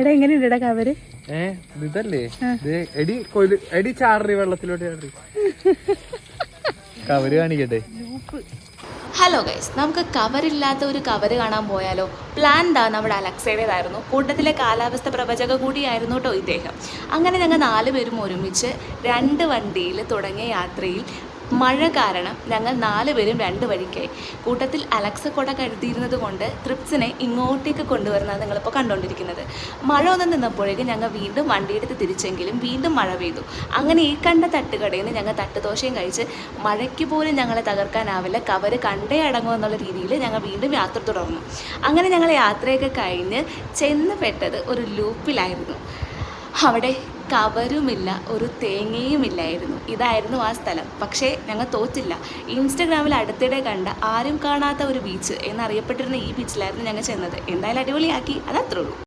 എടാ എങ്ങനെയുണ്ട് കവര്? ഇതല്ലേ എടി ചാറി വെള്ളത്തിലോട്ട് ചാറി കവര് കാണിക്കട്ടെ. ഹലോ ഗൈസ്, നമുക്ക് കവറില്ലാത്ത ഒരു കവര് കാണാൻ പോയാലോ? പ്ലാൻ ദാ നമ്മുടെ അലക്സയുടേതായിരുന്നു. കൂട്ടത്തിലെ കാലാവസ്ഥ പ്രവചക കൂടിയായിരുന്നു കേട്ടോ ഇദ്ദേഹം. അങ്ങനെ ഞങ്ങൾ 4 പേരും ഒരുമിച്ച് 2 വണ്ടിയിൽ തുടങ്ങിയ യാത്രയിൽ മഴ കാരണം ഞങ്ങൾ 4 പേരും 2 വഴിക്കായി. കൂട്ടത്തിൽ അലക്സ കൊട കരുതിയിരുന്നത് കൊണ്ട് ട്രിപ്സിനെ ഇങ്ങോട്ടേക്ക് കൊണ്ടുവരുന്നത് നിങ്ങളിപ്പോൾ കണ്ടുകൊണ്ടിരിക്കുന്നത്. മഴ ഒന്ന് നിന്നപ്പോഴേക്കും ഞങ്ങൾ വീണ്ടും വണ്ടിയെടുത്ത് തിരിച്ചെങ്കിലും വീണ്ടും മഴ പെയ്തു. അങ്ങനെ ഈ കണ്ട തട്ടുകടയിൽ നിന്ന് ഞങ്ങൾ തട്ടുദോശയും കഴിച്ച് മഴയ്ക്ക് പോലും ഞങ്ങളെ തകർക്കാനാവില്ല, കവര് കണ്ടേ അടങ്ങും എന്നുള്ള രീതിയിൽ ഞങ്ങൾ വീണ്ടും യാത്ര തുടർന്നു. അങ്ങനെ ഞങ്ങൾ യാത്രയൊക്കെ കഴിഞ്ഞ് ചെന്ന് പെട്ടത് ഒരു ലൂപ്പിലായിരുന്നു. അവിടെ കവരുമില്ല, ഒരു തേങ്ങയുമില്ലായിരുന്നു. ഇതായിരുന്നു ആ സ്ഥലം. പക്ഷേ ഞങ്ങൾ തോറ്റില്ല. ഇൻസ്റ്റഗ്രാമിൽ അടുത്തിടെ കണ്ട ആരും കാണാത്ത ഒരു ബീച്ച് എന്നറിയപ്പെട്ടിരുന്ന ഈ ബീച്ചിലായിരുന്നു ഞങ്ങൾ ചെന്നത്. എന്തായാലും അടിപൊളിയാക്കി, അതത്രേ ഉള്ളൂ.